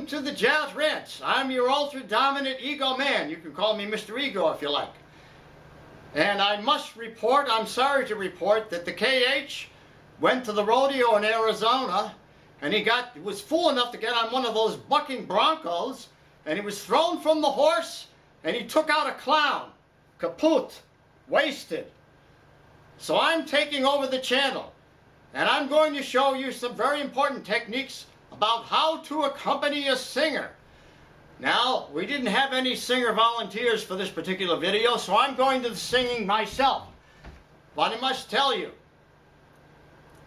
Welcome to the Jazz Ranch. I'm your ultra-dominant ego man. You can call me Mr. Ego if you like. And I must report, I'm sorry to report, that the KH went to the rodeo in Arizona and he was fool enough to get on one of those bucking broncos, and he was thrown from the horse and he took out a clown. Kaput. Wasted. So I'm taking over the channel and I'm going to show you some very important techniques about how to accompany a singer. Now, we didn't have any singer volunteers for this particular video, so I'm going to the singing myself. But I must tell you,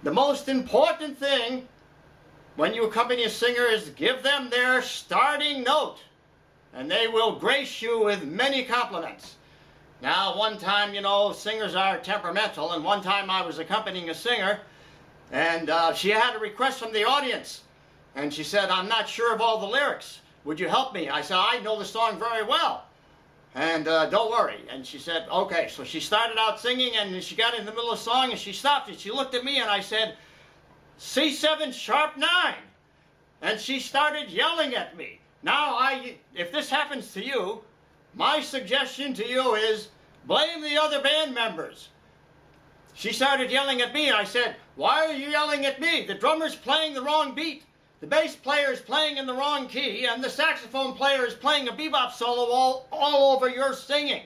the most important thing when you accompany a singer is give them their starting note, and they will grace you with many compliments. Now, one time, you know, singers are temperamental, and one time I was accompanying a singer, and she had a request from the audience. And she said, I'm not sure of all the lyrics. Would you help me? I said, I know the song very well. And don't worry. And she said, okay. So she started out singing, and she got in the middle of the song, and she stopped it. She looked at me, and I said, C7 sharp 9. And she started yelling at me. Now, if this happens to you, my suggestion to you is blame the other band members. She started yelling at me, and I said, why are you yelling at me? The drummer's playing the wrong beat. The bass player is playing in the wrong key, and the saxophone player is playing a bebop solo all over your singing.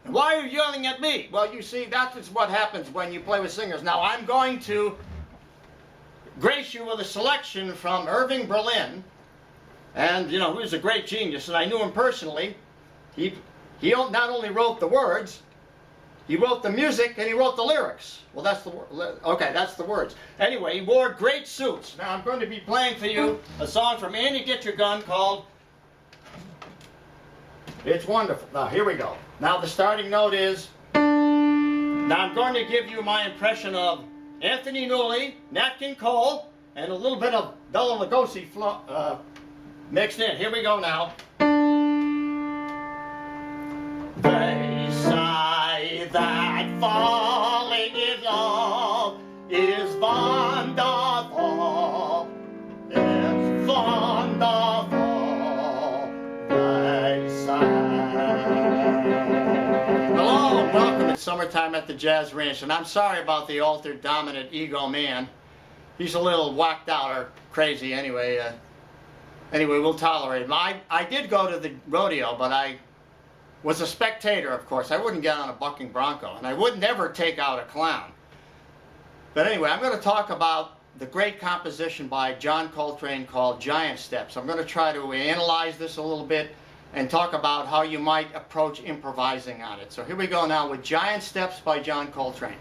And why are you yelling at me? Well, you see, that's what happens when you play with singers. Now, I'm going to grace you with a selection from Irving Berlin, and, you know, he was a great genius, and I knew him personally. He not only wrote the words, he wrote the music and he wrote the lyrics. Well, that's the okay, that's the words. Anyway, he wore great suits. Now I'm going to be playing for you a song from Andy Get Your Gun called It's Wonderful. Now here we go. Now the starting note is, now I'm going to give you my impression of Anthony Newley, Nat King Cole, and a little bit of Bela Lugosi mixed in. Here we go now. They say that falling in love is wonderful. It's wonderful, they say. Hello and welcome. It's summertime at the Jazz Ranch, and I'm sorry about the altered dominant ego man. He's a little whacked out or crazy anyway. Anyway, we'll tolerate him. I did go to the rodeo, but I was a spectator, of course. I wouldn't get on a bucking bronco, and I would never take out a clown. But anyway, I'm going to talk about the great composition by John Coltrane called Giant Steps. I'm going to try to analyze this a little bit and talk about how you might approach improvising on it. So here we go now with Giant Steps by John Coltrane.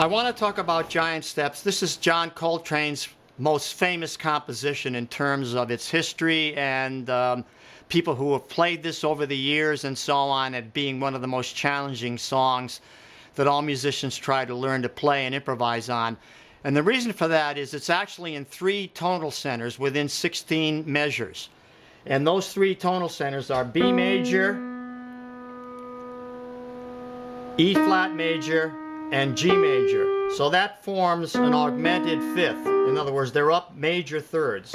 I want to talk about Giant Steps. This is John Coltrane's most famous composition in terms of its history and people who have played this over the years and so on, it being one of the most challenging songs that all musicians try to learn to play and improvise on. And the reason for that is it's actually in 3 tonal centers within 16 measures. And those 3 tonal centers are B major, E flat major, and G major. So that forms an augmented fifth. In other words, they're up major thirds.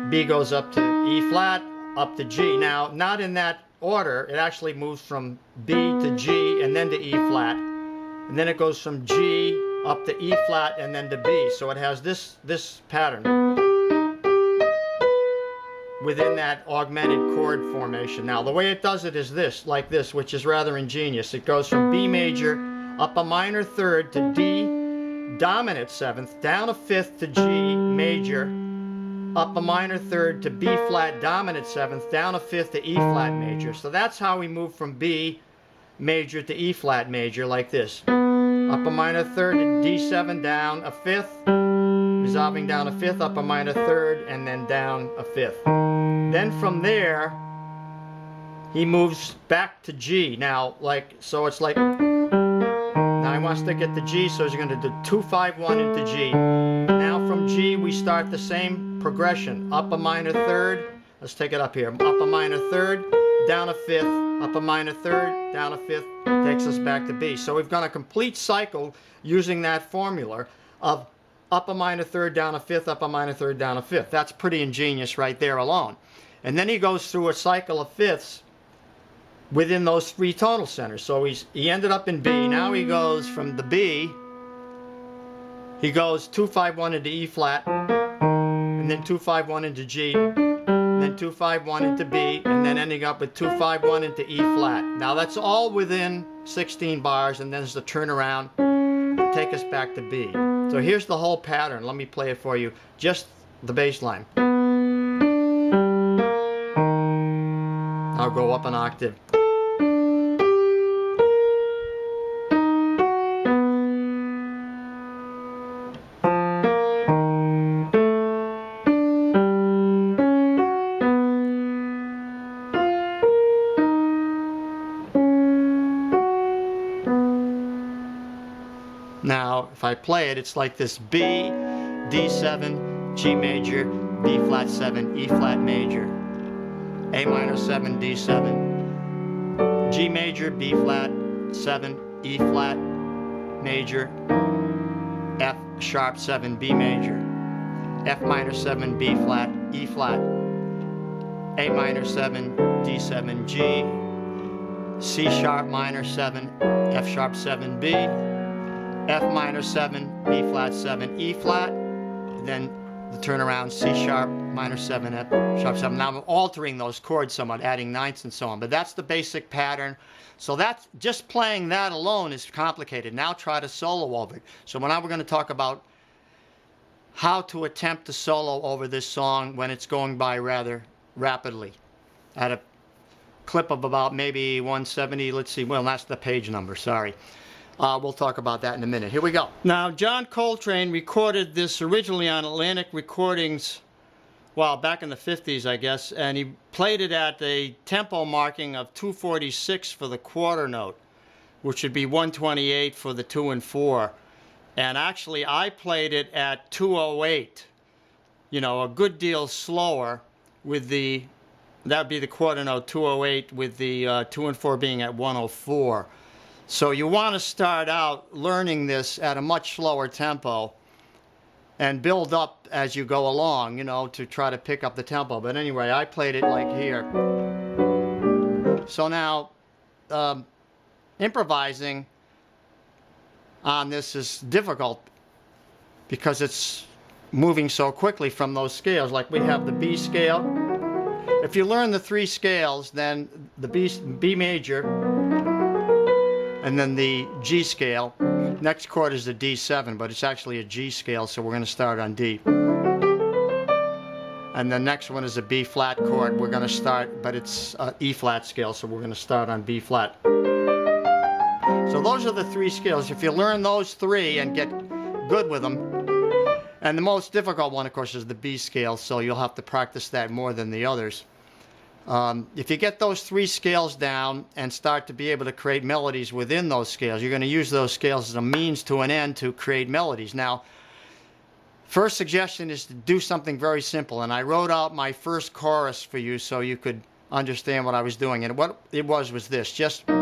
B goes up to E flat, up to G. Now, not in that order. It actually moves from B to G and then to E flat. And then it goes from G up to E flat and then to B. So it has this pattern within that augmented chord formation. Now, the way it does it is this, like this, which is rather ingenious. It goes from B major up a minor third to D dominant seventh, down a fifth to G major, up a minor third to B flat dominant seventh, down a fifth to E flat major. So that's how we move from B major to E flat major, like this. Up a minor third to D7, down a fifth, resolving down a fifth, up a minor third, and then down a fifth. Then from there, he moves back to G. Now, so it's like, now he wants to get to G, so he's going to do 2, 5, 1 into G. Now from G, we start the same progression. Up a minor third, let's take it up here. Up a minor third, down a fifth, up a minor third, down a fifth, takes us back to B. So we've got a complete cycle using that formula of up a minor third, down a fifth, up a minor third, down a fifth. That's pretty ingenious right there alone. And then he goes through a cycle of fifths within those 3 tonal centers. So he ended up in B. Now he goes from the B, he goes 2, 5, 1 into E flat, and then 2, 5, 1 into G, and then 2, 5, 1 into B, and then ending up with 2, 5, 1 into E flat. Now that's all within 16 bars, and then there's the turnaround to take us back to B. So here's the whole pattern. Let me play it for you. Just the bass line. I'll go up an octave. Now, if I play it, it's like this: B, D7, G major, B flat 7, E flat major, A minor 7, D7, G major, B flat 7, E flat major, F sharp 7, B major, F minor 7, B flat, E flat, A minor 7, D7, G, C sharp minor 7, F sharp 7, B, F minor 7, B flat 7, E flat, then the turnaround C sharp minor 7, F sharp 7. Now I'm altering those chords somewhat, adding ninths and so on, but that's the basic pattern. So that's just playing that alone is complicated. Now try to solo over it. So now we're going to talk about how to attempt to solo over this song when it's going by rather rapidly at a clip of about maybe 170. Let's see, well, that's the page number, sorry. We'll talk about that in a minute. Here we go. Now, John Coltrane recorded this originally on Atlantic Recordings, well, back in the 50s, I guess, and he played it at a tempo marking of 246 for the quarter note, which would be 128 for the 2 and 4. And actually, I played it at 208, you know, a good deal slower with the, that would be the quarter note 208 with the 2 and 4 being at 104. So you want to start out learning this at a much slower tempo and build up as you go along, you know, to try to pick up the tempo. But anyway, I played it like here. So now, improvising on this is difficult because it's moving so quickly from those scales. Like we have the B scale. If you learn the 3 scales, then the B major, and then the G scale. Next chord is the D7, but it's actually a G scale, so we're going to start on D. And the next one is a B flat chord. We're going to start, but it's E flat scale, so we're going to start on B flat. So those are the 3 scales. If you learn those 3 and get good with them, and the most difficult one, of course, is the B scale, so you'll have to practice that more than the others. If you get those 3 scales down and start to be able to create melodies within those scales, you're going to use those scales as a means to an end to create melodies. Now, first suggestion is to do something very simple. And I wrote out my first chorus for you so you could understand what I was doing. And what it was this. Just, now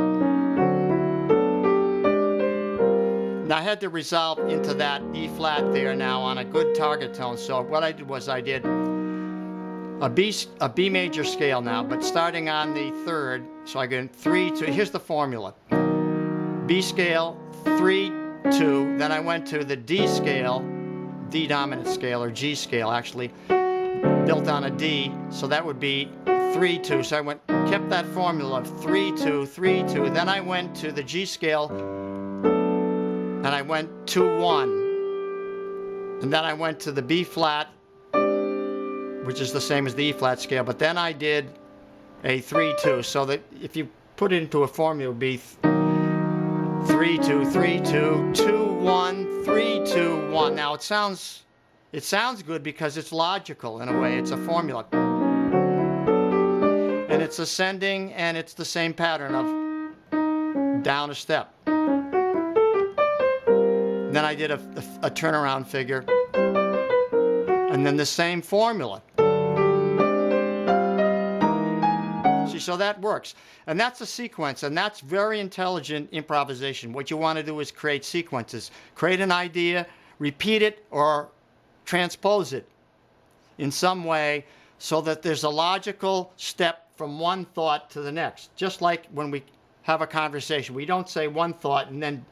I had to resolve into that E flat there now on a good target tone. So what I did was I did a B major scale now, but starting on the third. So I get 3, 2. Here's the formula: B scale, 3, 2. Then I went to the D scale, D dominant scale, or G scale actually, built on a D. So that would be 3, 2. So I kept that formula of 3, 2, 3, 2. Then I went to the G scale, and I went 2, 1. And then I went to the B flat, which is the same as the E flat scale. But then I did a 3, 2. So that if you put it into a formula, it would be 3, 2, 3, 2, 2, 1, 3, 2, 1. Now it sounds good because it's logical in a way. It's a formula. And it's ascending, and it's the same pattern of down a step. Then I did a turnaround figure, and then the same formula. See, so that works. And that's a sequence, and that's very intelligent improvisation. What you want to do is create sequences. Create an idea, repeat it, or transpose it in some way so that there's a logical step from one thought to the next. Just like when we have a conversation. We don't say one thought and then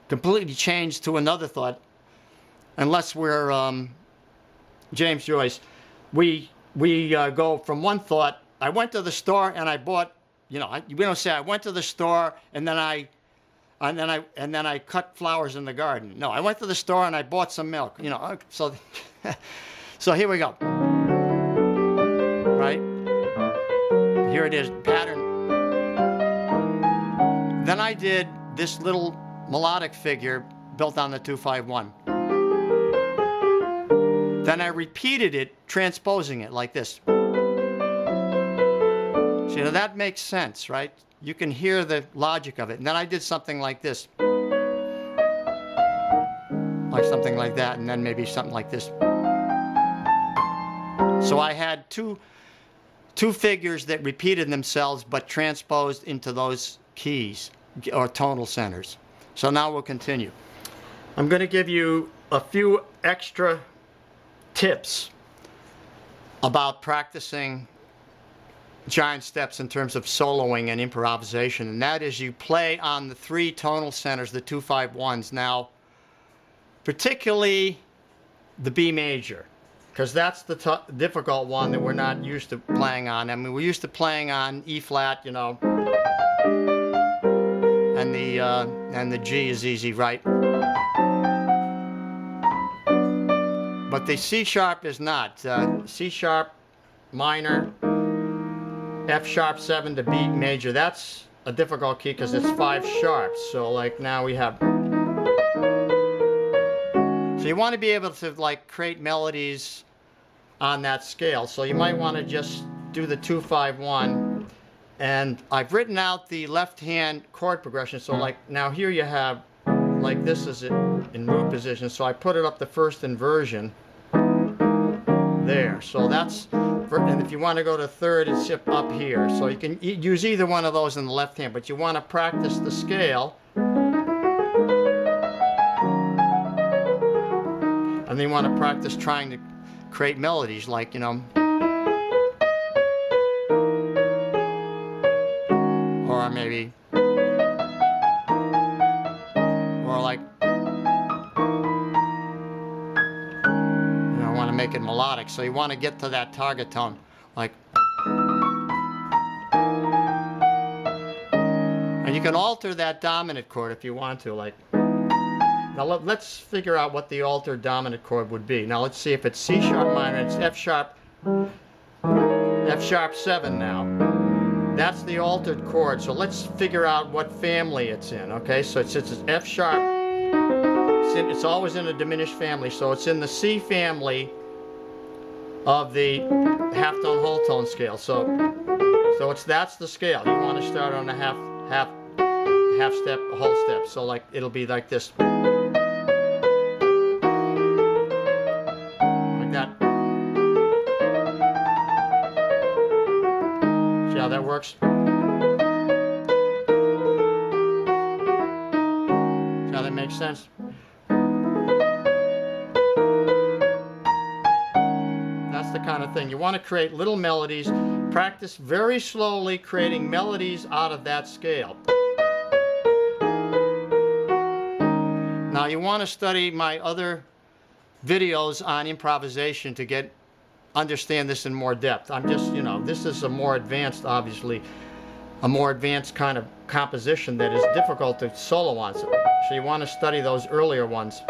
completely change to another thought, unless we're James Joyce. We go from one thought. I went to the store and I bought. We don't say I went to the store and then I cut flowers in the garden. No, I went to the store and I bought some milk. So so here we go. Right? Here it is, pattern. Then I did this little melodic figure built on the 2-5-1. Then I repeated it, transposing it like this. See, now that makes sense, right? You can hear the logic of it. And then I did something like this. Like something like that, and then maybe something like this. So I had two figures that repeated themselves but transposed into those keys or tonal centers. So now we'll continue. I'm going to give you a few extra tips about practicing giant steps in terms of soloing and improvisation, and that is you play on the 3 tonal centers, the 2-5-1s. Now, particularly the B major, because that's the difficult one that we're not used to playing on. I mean, we're used to playing on E flat, and the G is easy, right? But the C sharp is not. C sharp minor, F sharp 7 to B major. That's a difficult key because it's 5 sharps. So like now we have. So you want to be able to create melodies on that scale. So you might want to just do the 2-5-1. And I've written out the left hand chord progression. So like now here you have like this is it in root position. So I put it up the first inversion there. So that's, and if you want to go to third, it's up here. So you can use either one of those in the left hand, but you want to practice the scale. And then you want to practice trying to create melodies like, or maybe, or like, I want to make it melodic. So you want to get to that target tone, like, and you can alter that dominant chord if you want to, like. Now let's figure out what the altered dominant chord would be. Now let's see if it's C sharp minor. It's F sharp 7 now. That's the altered chord. So let's figure out what family it's in. Okay, so it's F sharp. It's always in a diminished family. So it's in the C family of the half tone whole tone scale. So that's the scale. You want to start on a half step, a whole step. So like it'll be like this. works. Now that makes sense? That's the kind of thing. You want to create little melodies. Practice very slowly creating melodies out of that scale. Now you want to study my other videos on improvisation to understand this in more depth. I'm just, this is a more advanced, obviously, a more advanced kind of composition that is difficult to solo on. So you want to study those earlier ones.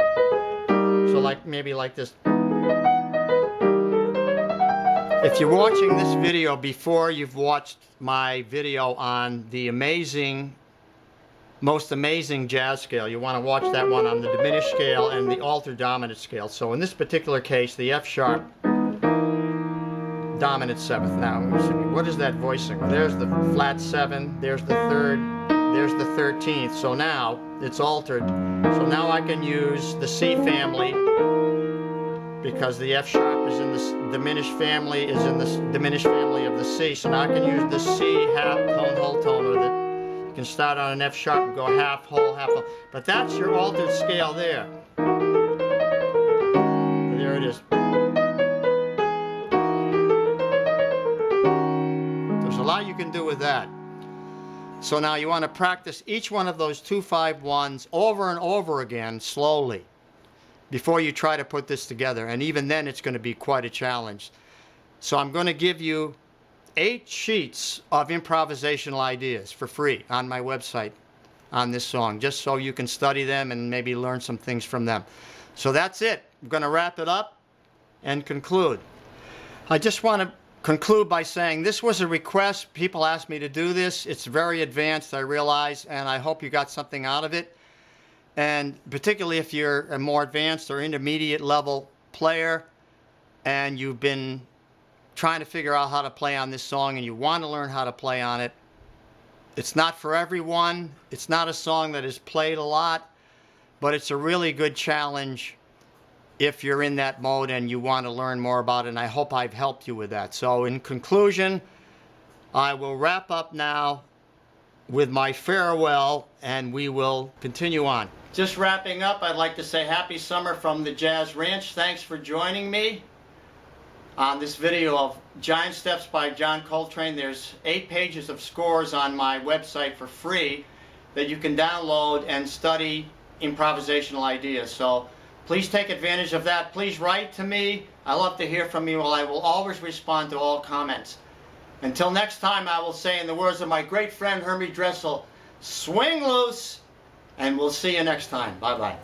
So maybe like this. If you're watching this video before you've watched my video on the most amazing jazz scale, you want to watch that one on the diminished scale and the altered dominant scale. So in this particular case, the F sharp dominant 7th. Now, what is that voicing? Well, there's the flat 7, there's the 3rd, there's the 13th. So now it's altered. So now I can use the C family because the F sharp is in the diminished family, of the C. So now I can use the C half tone, whole tone with it. You can start on an F sharp and go half, whole, half, whole. But that's your altered scale there. There it is. There's a lot you can do with that. So now you want to practice each one of those 2-5-1s over and over again slowly before you try to put this together. And even then it's going to be quite a challenge. So I'm going to give you 8 sheets of improvisational ideas for free on my website on this song, just so you can study them and maybe learn some things from them. So that's it. I'm going to wrap it up and conclude. I just want to conclude by saying this was a request. People asked me to do this. It's very advanced, I realize, and I hope you got something out of it. And particularly if you're a more advanced or intermediate level player and you've been trying to figure out how to play on this song and you want to learn how to play on it. It's not for everyone. It's not a song that is played a lot, but it's a really good challenge if you're in that mode and you want to learn more about it, and I hope I've helped you with that. So in conclusion, I will wrap up now with my farewell and we will continue on. Just wrapping up, I'd like to say happy summer from the Jazz Ranch. Thanks for joining me on this video of Giant Steps by John Coltrane. There's 8 pages of scores on my website for free that you can download and study improvisational ideas. So please take advantage of that. Please write to me. I love to hear from you. I will always respond to all comments. Until next time, I will say in the words of my great friend Hermie Dressel, swing loose, and we'll see you next time. Bye-bye.